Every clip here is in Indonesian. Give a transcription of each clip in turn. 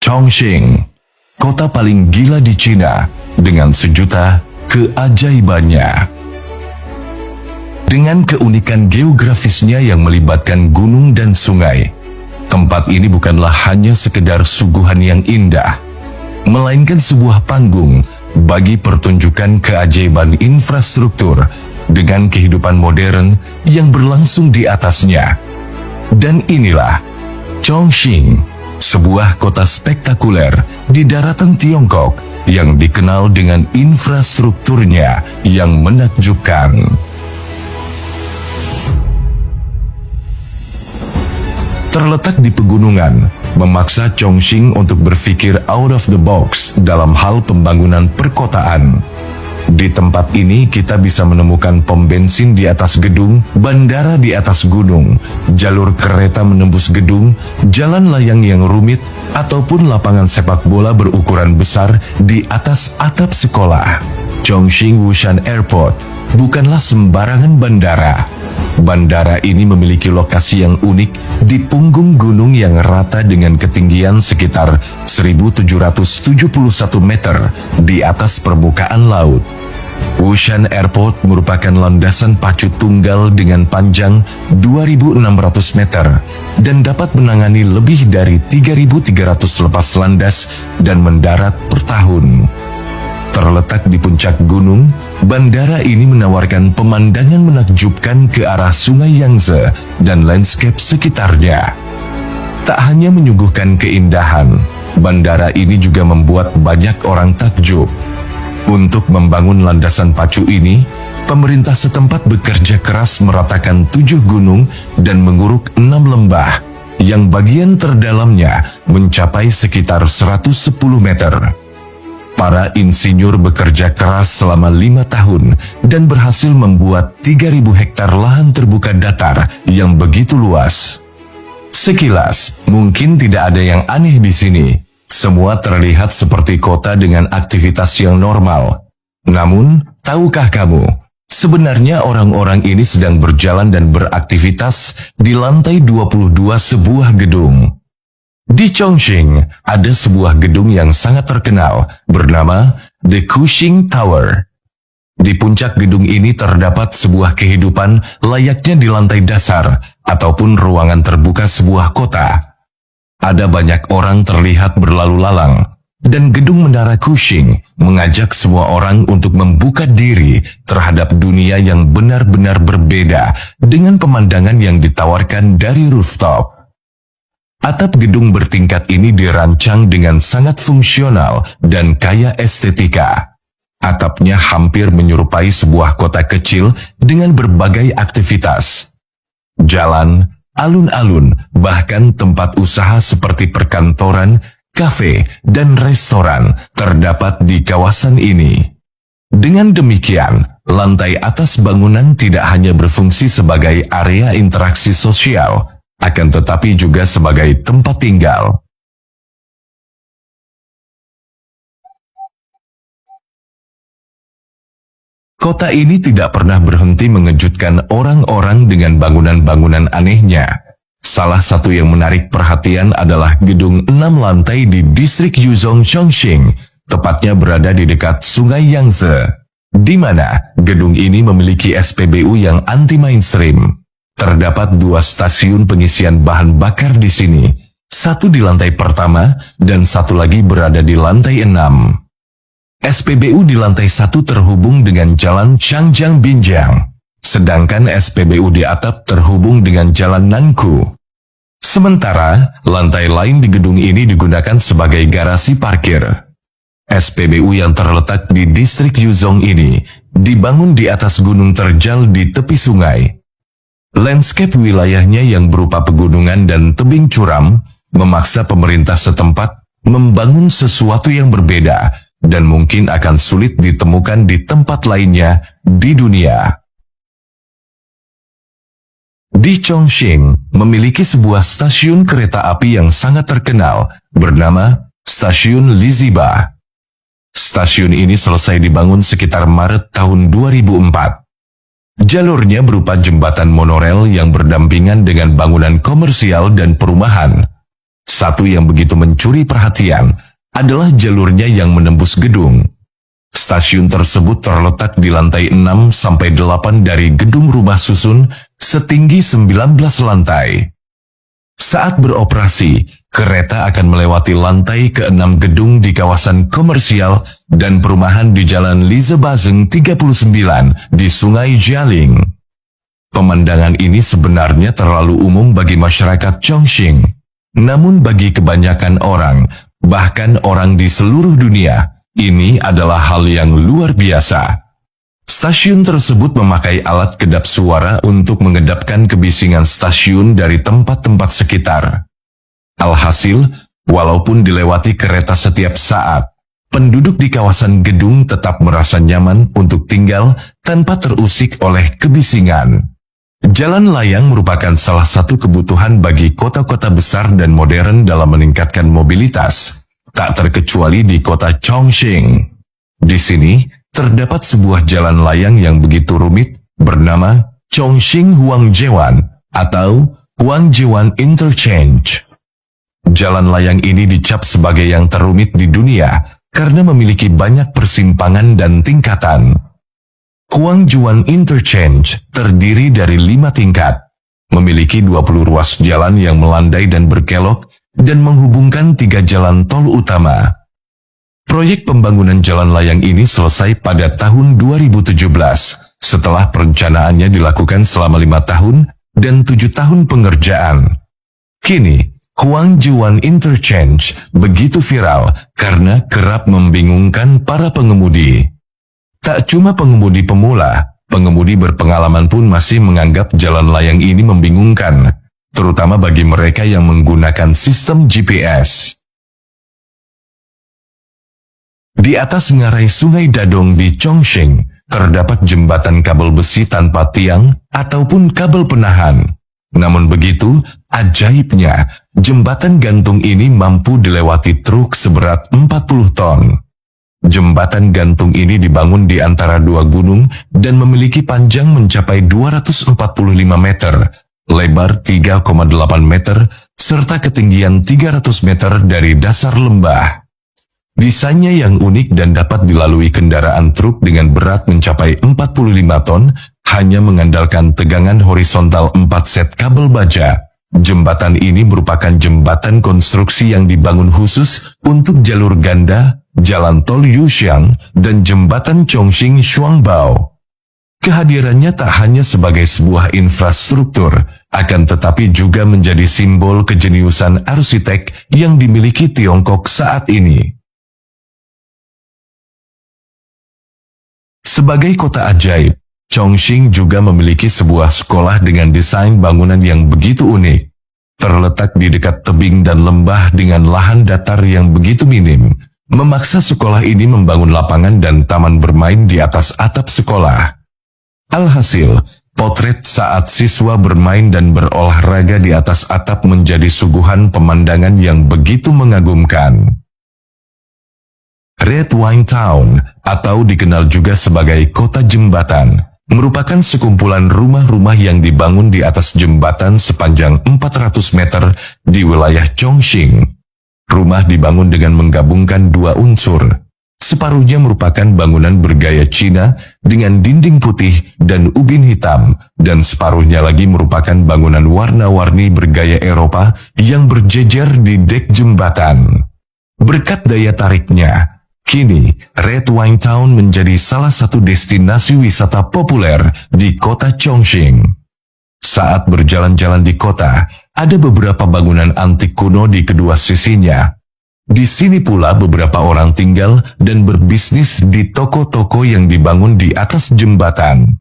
Chongqing, kota paling gila di Cina dengan sejuta keajaibannya. Dengan keunikan geografisnya yang melibatkan gunung dan sungai, tempat ini bukanlah hanya sekedar suguhan yang indah, melainkan sebuah panggung bagi pertunjukan keajaiban infrastruktur dengan kehidupan modern yang berlangsung di atasnya. Dan inilah Chongqing, sebuah kota spektakuler di daratan Tiongkok yang dikenal dengan infrastrukturnya yang menakjubkan. Terletak di pegunungan, memaksa Chongqing untuk berpikir out of the box dalam hal pembangunan perkotaan. Di tempat ini kita bisa menemukan pom bensin di atas gedung, bandara di atas gunung, jalur kereta menembus gedung, jalan layang yang rumit, ataupun lapangan sepak bola berukuran besar di atas atap sekolah. Chongqing Wushan Airport bukanlah sembarangan bandara. Bandara ini memiliki lokasi yang unik di punggung gunung yang rata dengan ketinggian sekitar 1771 meter di atas permukaan laut. Wushan Airport merupakan landasan pacu tunggal dengan panjang 2.600 meter dan dapat menangani lebih dari 3.300 lepas landas dan mendarat per tahun. Terletak di puncak gunung, bandara ini menawarkan pemandangan menakjubkan ke arah Sungai Yangtze dan landscape sekitarnya. Tak hanya menyuguhkan keindahan, bandara ini juga membuat banyak orang takjub. Untuk membangun landasan pacu ini, pemerintah setempat bekerja keras meratakan 7 gunung dan menguruk 6 lembah, yang bagian terdalamnya mencapai sekitar 110 meter. Para insinyur bekerja keras selama 5 tahun dan berhasil membuat 3.000 hektar lahan terbuka datar yang begitu luas. Sekilas, mungkin tidak ada yang aneh di sini. Semua terlihat seperti kota dengan aktivitas yang normal. Namun, tahukah kamu, sebenarnya orang-orang ini sedang berjalan dan beraktivitas di lantai 22 sebuah gedung. Di Chongqing, ada sebuah gedung yang sangat terkenal, bernama The Cushing Tower. Di puncak gedung ini terdapat sebuah kehidupan layaknya di lantai dasar, ataupun ruangan terbuka sebuah kota. Ada banyak orang terlihat berlalu lalang, dan gedung menara Cushing mengajak semua orang untuk membuka diri terhadap dunia yang benar-benar berbeda dengan pemandangan yang ditawarkan dari rooftop. Atap gedung bertingkat ini dirancang dengan sangat fungsional dan kaya estetika. Atapnya hampir menyerupai sebuah kota kecil dengan berbagai aktivitas. Jalan, alun-alun, bahkan tempat usaha seperti perkantoran, kafe, dan restoran terdapat di kawasan ini. Dengan demikian, lantai atas bangunan tidak hanya berfungsi sebagai area interaksi sosial, akan tetapi juga sebagai tempat tinggal. Kota ini tidak pernah berhenti mengejutkan orang-orang dengan bangunan-bangunan anehnya. Salah satu yang menarik perhatian adalah gedung 6 lantai di distrik Yuzhong Chongqing, tepatnya berada di dekat Sungai Yangtze, di mana gedung ini memiliki SPBU yang anti-mainstream. Terdapat 2 stasiun pengisian bahan bakar di sini, satu di lantai pertama dan satu lagi berada di lantai 6. SPBU di lantai 1 terhubung dengan jalan Changjiang Binjiang, sedangkan SPBU di atap terhubung dengan jalan Nanku. Sementara, lantai lain di gedung ini digunakan sebagai garasi parkir. SPBU yang terletak di distrik Yuzhong ini dibangun di atas gunung terjal di tepi sungai. Landscape wilayahnya yang berupa pegunungan dan tebing curam memaksa pemerintah setempat membangun sesuatu yang berbeda dan mungkin akan sulit ditemukan di tempat lainnya di dunia. Di Chongqing memiliki sebuah stasiun kereta api yang sangat terkenal bernama Stasiun Liziba. Stasiun ini selesai dibangun sekitar Maret tahun 2004. Jalurnya berupa jembatan monorel yang berdampingan dengan bangunan komersial dan perumahan. Satu yang begitu mencuri perhatian adalah jalurnya yang menembus gedung. Stasiun tersebut terletak di lantai 6-8 dari gedung rumah susun setinggi 19 lantai. Saat beroperasi, kereta akan melewati lantai ke-6 gedung di kawasan komersial dan perumahan di Jalan Lizebazeng 39 di Sungai Jialing. Pemandangan ini sebenarnya terlalu umum bagi masyarakat Chongqing. Namun bagi kebanyakan orang, bahkan orang di seluruh dunia, ini adalah hal yang luar biasa. Stasiun tersebut memakai alat kedap suara untuk mengedapkan kebisingan stasiun dari tempat-tempat sekitar. Alhasil, walaupun dilewati kereta setiap saat, penduduk di kawasan gedung tetap merasa nyaman untuk tinggal tanpa terusik oleh kebisingan. Jalan layang merupakan salah satu kebutuhan bagi kota-kota besar dan modern dalam meningkatkan mobilitas, tak terkecuali di kota Chongqing. Di sini, terdapat sebuah jalan layang yang begitu rumit bernama Chongqing Huangjiwan atau Huangjiwan Interchange. Jalan layang ini dicap sebagai yang terumit di dunia karena memiliki banyak persimpangan dan tingkatan. Huangjiwan Interchange terdiri dari 5 tingkat, memiliki 20 ruas jalan yang melandai dan berkelok, dan menghubungkan 3 jalan tol utama. Proyek pembangunan jalan layang ini selesai pada tahun 2017, setelah perencanaannya dilakukan selama 5 tahun dan 7 tahun pengerjaan. Kini, Huangjiwan Interchange begitu viral karena kerap membingungkan para pengemudi. Tak cuma pengemudi pemula, pengemudi berpengalaman pun masih menganggap jalan layang ini membingungkan, terutama bagi mereka yang menggunakan sistem GPS. Di atas ngarai Sungai Dadong di Chongqing, terdapat jembatan kabel besi tanpa tiang ataupun kabel penahan. Namun begitu, ajaibnya, jembatan gantung ini mampu dilewati truk seberat 40 ton. Jembatan gantung ini dibangun di antara 2 gunung dan memiliki panjang mencapai 245 meter, lebar 3,8 meter, serta ketinggian 300 meter dari dasar lembah. Desainnya yang unik dan dapat dilalui kendaraan truk dengan berat mencapai 45 ton, hanya mengandalkan tegangan horizontal 4 set kabel baja. Jembatan ini merupakan jembatan konstruksi yang dibangun khusus untuk jalur ganda, jalan tol Yuxiang, dan jembatan Chongqing Shuangbao. Kehadirannya tak hanya sebagai sebuah infrastruktur, akan tetapi juga menjadi simbol kejeniusan arsitek yang dimiliki Tiongkok saat ini. Sebagai kota ajaib, Chongqing juga memiliki sebuah sekolah dengan desain bangunan yang begitu unik. Terletak di dekat tebing dan lembah dengan lahan datar yang begitu minim, memaksa sekolah ini membangun lapangan dan taman bermain di atas atap sekolah. Alhasil, potret saat siswa bermain dan berolahraga di atas atap menjadi suguhan pemandangan yang begitu mengagumkan. Red Wine Town, atau dikenal juga sebagai kota jembatan, merupakan sekumpulan rumah-rumah yang dibangun di atas jembatan sepanjang 400 meter di wilayah Chongqing. Rumah dibangun dengan menggabungkan 2 unsur. Separuhnya merupakan bangunan bergaya Cina dengan dinding putih dan ubin hitam, dan separuhnya lagi merupakan bangunan warna-warni bergaya Eropa yang berjejer di dek jembatan. Berkat daya tariknya, kini, Red Wine Town menjadi salah satu destinasi wisata populer di kota Chongqing. Saat berjalan-jalan di kota, ada beberapa bangunan antik kuno di kedua sisinya. Di sini pula beberapa orang tinggal dan berbisnis di toko-toko yang dibangun di atas jembatan.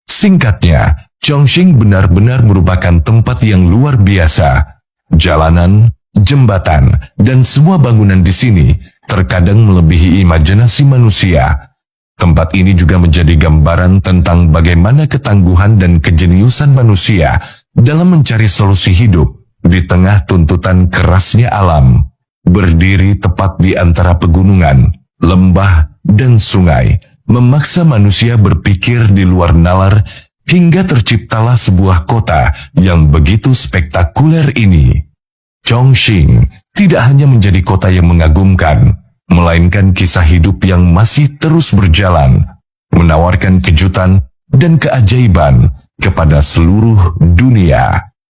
Singkatnya, Chongqing benar-benar merupakan tempat yang luar biasa. Jalanan, jembatan, dan semua bangunan di sini terkadang melebihi imajinasi manusia. Tempat ini juga menjadi gambaran tentang bagaimana ketangguhan dan kejeniusan manusia dalam mencari solusi hidup di tengah tuntutan kerasnya alam. Berdiri tepat di antara pegunungan, lembah, dan sungai, memaksa manusia berpikir di luar nalar hingga terciptalah sebuah kota yang begitu spektakuler ini. Chongqing tidak hanya menjadi kota yang mengagumkan, melainkan kisah hidup yang masih terus berjalan, menawarkan kejutan dan keajaiban kepada seluruh dunia.